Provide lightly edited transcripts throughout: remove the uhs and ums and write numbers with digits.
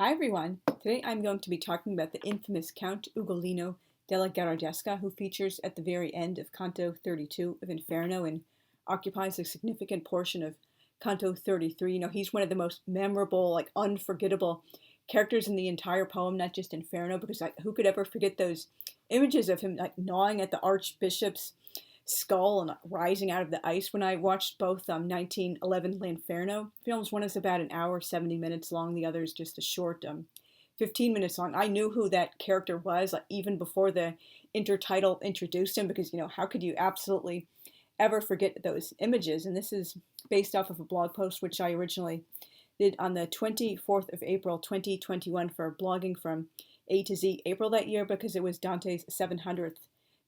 Hi everyone! Today I'm going to be talking about the infamous Count Ugolino della Gherardesca, who features at the very end of Canto 32 of Inferno and occupies a significant portion of Canto 33. He's one of the most memorable, unforgettable characters in the entire poem, not just Inferno, because who could ever forget those images of him gnawing at the Archbishop's skull and rising out of the ice. When I watched both 1911 L'Inferno films, one is about an hour, 70 minutes long, the other is just a short 15 minutes long. I knew who that character was even before the intertitle introduced him, because, how could you absolutely ever forget those images? And this is based off of a blog post which I originally did on the 24th of April 2021 for blogging from A to Z April that year, because it was Dante's 700th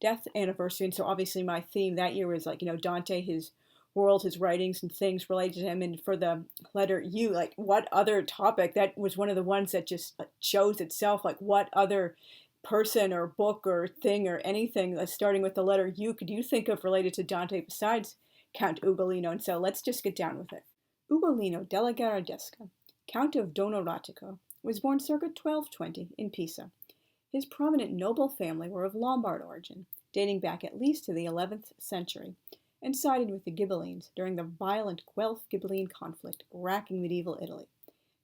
death anniversary. And so obviously my theme that year was Dante, his world, his writings and things related to him. And for the letter U, what other topic? That was one of the ones that just chose itself. What other person or book or thing or anything starting with the letter U could you think of related to Dante besides Count Ugolino? And so let's just get down with it. Ugolino della Gherardesca, Count of Donoratico, was born circa 1220 in Pisa. His prominent noble family were of Lombard origin, dating back at least to the 11th century, and sided with the Ghibellines during the violent Guelph-Ghibelline conflict racking medieval Italy.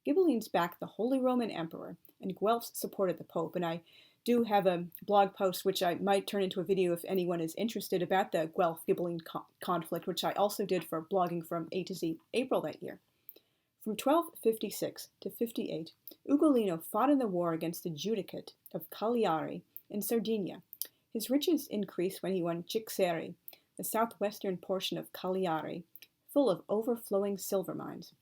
Ghibellines backed the Holy Roman Emperor, and Guelphs supported the Pope, and I do have a blog post which I might turn into a video if anyone is interested about the Guelph-Ghibelline conflict, which I also did for blogging from A to Z April that year. From 1256 to 58, Ugolino fought in the war against the Judicat of Cagliari in Sardinia. His riches increased when he won XXXIII, the southwestern portion of Cagliari, full of overflowing silver mines.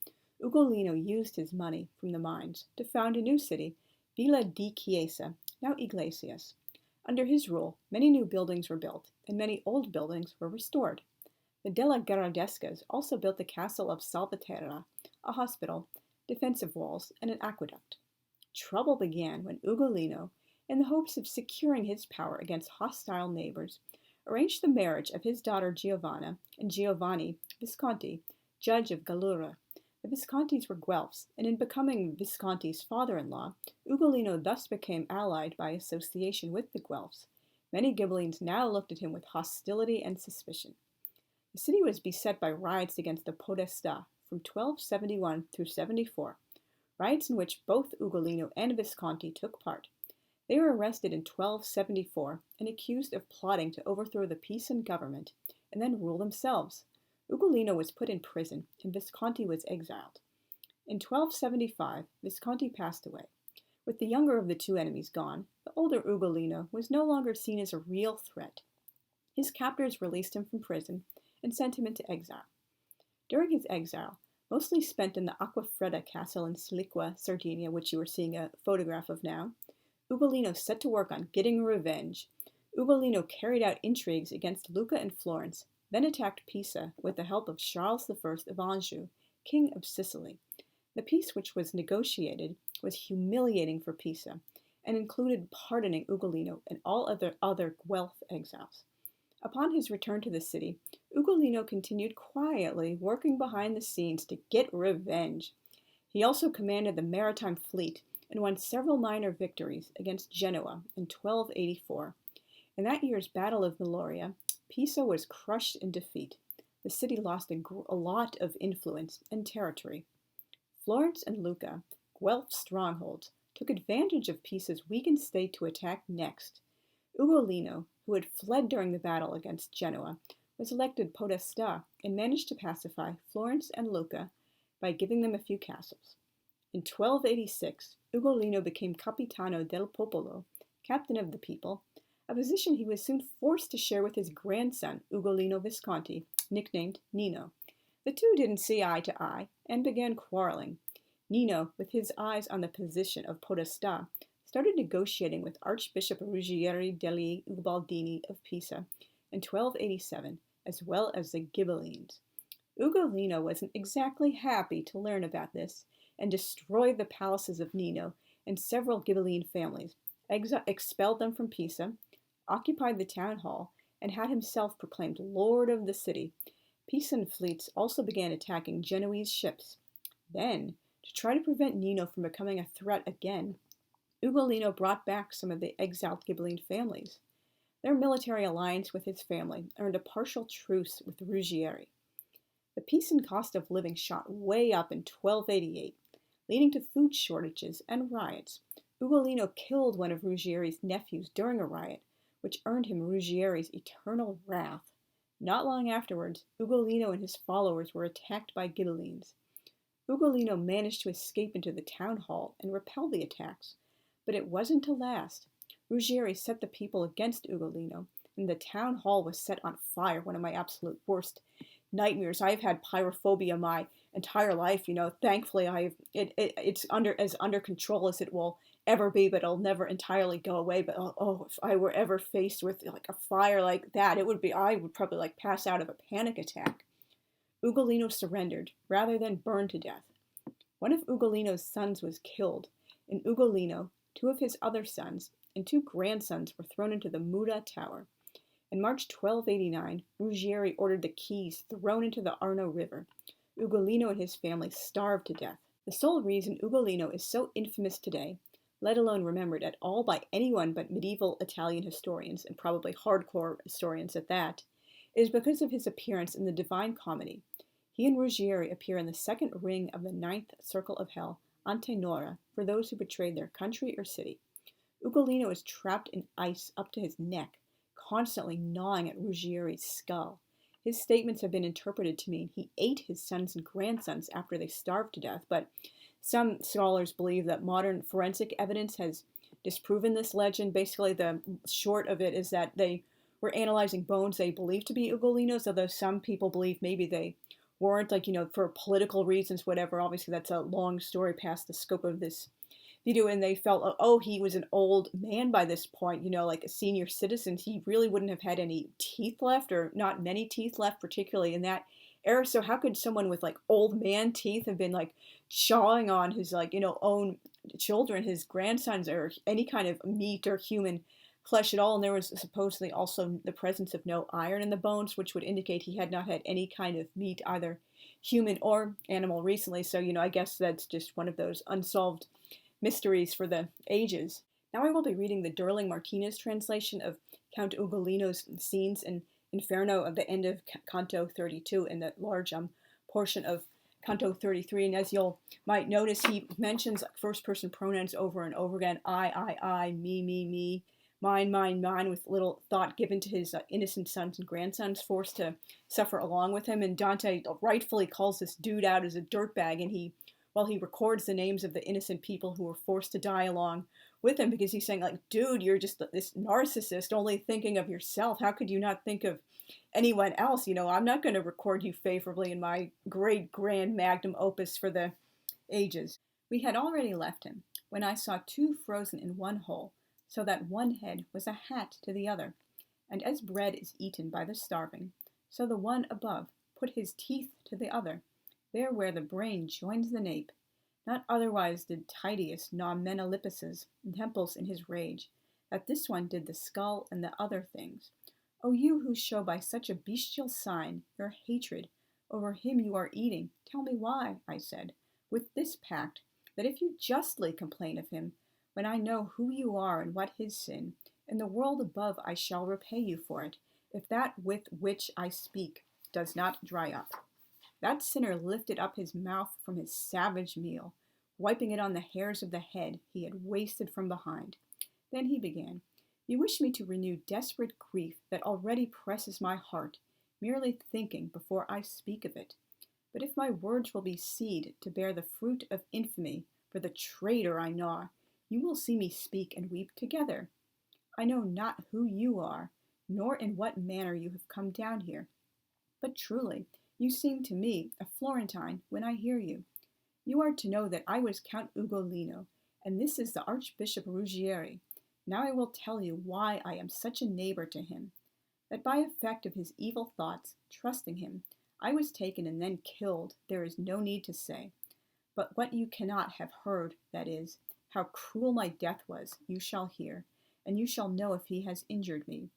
Ugolino used his money from the mines to found a new city, Villa di Chiesa, now Iglesias. Under his rule, many new buildings were built, and many old buildings were restored. The Della Gherardescas also built the castle of Salvaterra, a hospital, defensive walls, and an aqueduct. Trouble began when Ugolino, in the hopes of securing his power against hostile neighbors, arranged the marriage of his daughter Giovanna and Giovanni Visconti, judge of Gallura. The Viscontis were Guelphs, and in becoming Visconti's father-in-law, Ugolino thus became allied by association with the Guelphs. Many Ghibellines now looked at him with hostility and suspicion. The city was beset by riots against the Podestà from 1271 through 74, riots in which both Ugolino and Visconti took part. They were arrested in 1274 and accused of plotting to overthrow the Pisan government and then rule themselves. Ugolino was put in prison and Visconti was exiled. In 1275, Visconti passed away. With the younger of the two enemies gone, the older Ugolino was no longer seen as a real threat. His captors released him from prison and sent him into exile. During his exile, mostly spent in the Acquafredda castle in Sliqua, Sardinia, which you are seeing a photograph of now, Ugolino set to work on getting revenge. Ugolino carried out intrigues against Lucca and Florence, then attacked Pisa with the help of Charles I of Anjou, king of Sicily. The peace which was negotiated was humiliating for Pisa and included pardoning Ugolino and all other Guelph exiles. Upon his return to the city, Ugolino continued quietly working behind the scenes to get revenge. He also commanded the maritime fleet and won several minor victories against Genoa in 1284. In that year's Battle of Meloria, Pisa was crushed in defeat. The city lost a lot of influence and territory. Florence and Lucca, Guelph strongholds, took advantage of Pisa's weakened state to attack next. Ugolino, who had fled during the battle against Genoa, was elected podestà and managed to pacify Florence and Lucca by giving them a few castles. In 1286, Ugolino became Capitano del Popolo, captain of the people, a position he was soon forced to share with his grandson, Ugolino Visconti, nicknamed Nino. The two didn't see eye to eye and began quarreling. Nino, with his eyes on the position of podestà, started negotiating with Archbishop Ruggieri degli Ubaldini of Pisa in 1287, as well as the Ghibellines. Ugolino wasn't exactly happy to learn about this and destroyed the palaces of Nino and several Ghibelline families, expelled them from Pisa, occupied the town hall, and had himself proclaimed lord of the city. Pisan fleets also began attacking Genoese ships. Then, To try to prevent Nino from becoming a threat again, Ugolino brought back some of the exiled Ghibelline families. Their military alliance with his family earned a partial truce with Ruggieri. The peace and cost of living shot way up in 1288, leading to food shortages and riots. Ugolino killed one of Ruggieri's nephews during a riot, which earned him Ruggieri's eternal wrath. Not long afterwards, Ugolino and his followers were attacked by Ghibellines. Ugolino managed to escape into the town hall and repel the attacks, but it wasn't to last. Ruggieri set the people against Ugolino, and the town hall was set on fire, one of my absolute worst nightmares. I've had pyrophobia my entire life, Thankfully, it's under control as it will ever be, but it'll never entirely go away. But if I were ever faced with like a fire like that, I would probably like pass out of a panic attack. Ugolino surrendered rather than burned to death. One of Ugolino's sons was killed, and Ugolino, two of his other sons, and two grandsons were thrown into the Muda Tower. In March 1289, Ruggieri ordered the keys thrown into the Arno River. Ugolino and his family starved to death. The sole reason Ugolino is so infamous today, let alone remembered at all by anyone but medieval Italian historians, and probably hardcore historians at that, is because of his appearance in the Divine Comedy. He and Ruggieri appear in the second ring of the ninth circle of hell, ante nora, for those who betrayed their country or city. Ugolino is trapped in ice up to his neck, constantly gnawing at Ruggieri's skull. His statements have been interpreted to mean he ate his sons and grandsons after they starved to death, but some scholars believe that modern forensic evidence has disproven this legend. Basically, the short of it is that they were analyzing bones they believed to be Ugolino's, although some people believe maybe they weren't, for political reasons, whatever. Obviously, that's a long story past the scope of this video, and they felt, he was an old man by this point, like a senior citizen. He really wouldn't have had any teeth left, or not many teeth left, particularly in that era. So how could someone with, old man teeth have been, chawing on his, own children, his grandsons, or any kind of meat or human flesh at all? And there was supposedly also the presence of no iron in the bones, which would indicate he had not had any kind of meat, either human or animal, recently. So, I guess that's just one of those unsolved mysteries for the ages. Now I will be reading the Durling-Martinez translation of Count Ugolino's scenes in Inferno at the end of Canto 32 and the large portion of Canto 33. And as you might notice, he mentions first-person pronouns over and over again. I, me, mine, with little thought given to his innocent sons and grandsons forced to suffer along with him. And Dante rightfully calls this dude out as a dirtbag, and he records the names of the innocent people who were forced to die along with him, because he's saying, dude, you're just this narcissist only thinking of yourself. How could you not think of anyone else? I'm not going to record you favorably in my great grand magnum opus for the ages. We had already left him when I saw two frozen in one hole, so that one head was a hat to the other. And as bread is eaten by the starving, so the one above put his teeth to the other, there where the brain joins the nape. Not otherwise did Titius gnaw Menalippus's temples in his rage, that this one did the skull and the other things. O you who show by such a bestial sign your hatred over him you are eating, tell me why, I said, with this pact, that if you justly complain of him, when I know who you are and what his sin, in the world above I shall repay you for it, if that with which I speak does not dry up. That sinner lifted up his mouth from his savage meal, wiping it on the hairs of the head he had wasted from behind. Then he began, You wish me to renew desperate grief that already presses my heart, merely thinking before I speak of it. But if my words will be seed to bear the fruit of infamy for the traitor I gnaw, you will see me speak and weep together. I know not who you are, nor in what manner you have come down here. But truly, you seem to me a Florentine when I hear you. You are to know that I was Count Ugolino, and this is the Archbishop Ruggieri. Now I will tell you why I am such a neighbor to him. That by effect of his evil thoughts, trusting him, I was taken and then killed, there is no need to say. But what you cannot have heard, that is, how cruel my death was, you shall hear, and you shall know if he has injured me.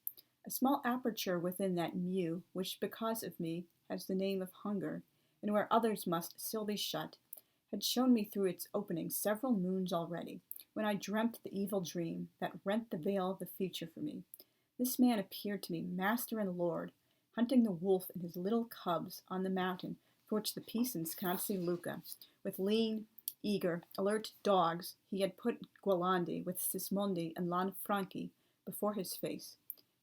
A small aperture within that mew, which because of me has the name of hunger, and where others must still be shut, had shown me through its opening several moons already, when I dreamt the evil dream that rent the veil of the future for me. This man appeared to me master and lord, hunting the wolf and his little cubs on the mountain for which the peasants cannot see Luca. With lean, eager, alert dogs, he had put Gualandi with Sismondi and Lanfranchi before his face.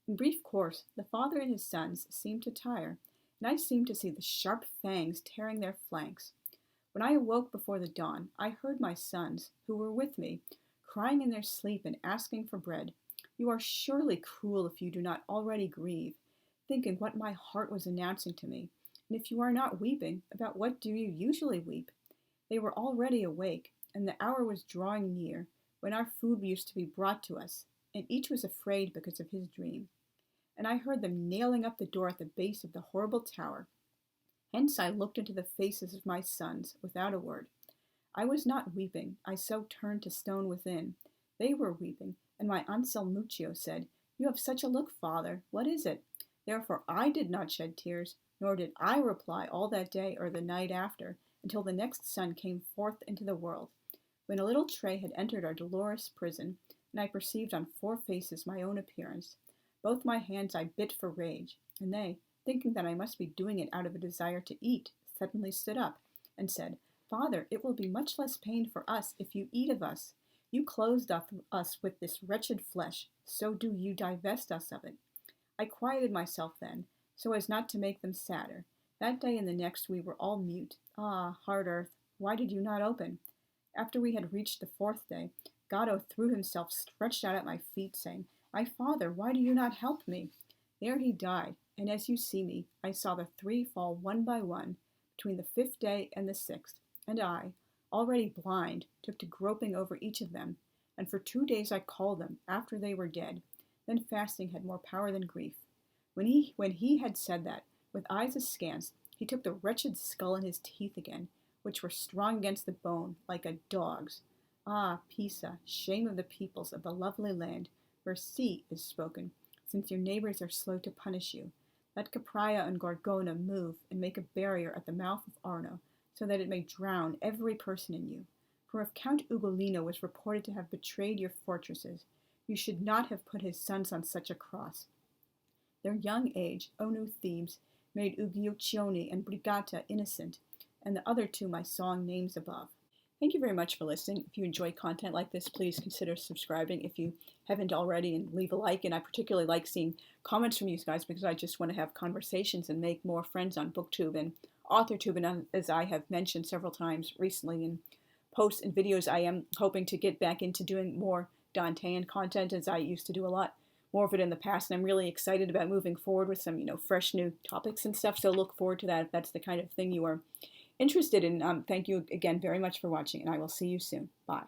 In brief course, the father and his sons seemed to tire, and I seemed to see the sharp fangs tearing their flanks. When I awoke before the dawn, I heard my sons, who were with me, crying in their sleep and asking for bread. You are surely cruel if you do not already grieve, thinking what my heart was announcing to me. And if you are not weeping, about what do you usually weep? They were already awake, and the hour was drawing near, when our food used to be brought to us, and each was afraid because of his dream. And I heard them nailing up the door at the base of the horrible tower. Hence I looked into the faces of my sons, without a word. I was not weeping, I so turned to stone within. They were weeping, and my Anselmuccio said, You have such a look, father, what is it? Therefore I did not shed tears, nor did I reply all that day or the night after, until the next sun came forth into the world, when a little tray had entered our dolorous prison, and I perceived on 4 faces my own appearance. Both my hands I bit for rage, and they, thinking that I must be doing it out of a desire to eat, suddenly stood up, and said, Father, it will be much less pain for us if you eat of us. You clothed us with this wretched flesh, so do you divest us of it. I quieted myself then, so as not to make them sadder. That day and the next we were all mute. Ah, hard earth, why did you not open? After we had reached the 4th day, Gatto threw himself stretched out at my feet, saying, My father, why do you not help me? There he died, and as you see me, I saw the 3 fall one by one, between the 5th day and the 6th, and I, already blind, took to groping over each of them, and for 2 days I called them, after they were dead. Then fasting had more power than grief. When he had said that, with eyes askance, he took the wretched skull in his teeth again, which were strong against the bone, like a dog's. Ah, Pisa, shame of the peoples of the lovely land, where see is spoken, since your neighbors are slow to punish you. Let Capraia and Gorgona move and make a barrier at the mouth of Arno, so that it may drown every person in you. For if Count Ugolino was reported to have betrayed your fortresses, you should not have put his sons on such a cross. Their young age, O new Thebes, made Uguccione and Brigata innocent, and the other 2 my song names above. Thank you very much for listening. If you enjoy content like this, please consider subscribing if you haven't already, and leave a like. And I particularly like seeing comments from you guys because I just want to have conversations and make more friends on BookTube and AuthorTube. And as I have mentioned several times recently in posts and videos, I am hoping to get back into doing more Dantean content, as I used to do a lot more of it in the past. And I'm really excited about moving forward with some, fresh new topics and stuff. So look forward to that if that's the kind of thing you are interested in. Thank you again very much for watching, and I will see you soon. Bye.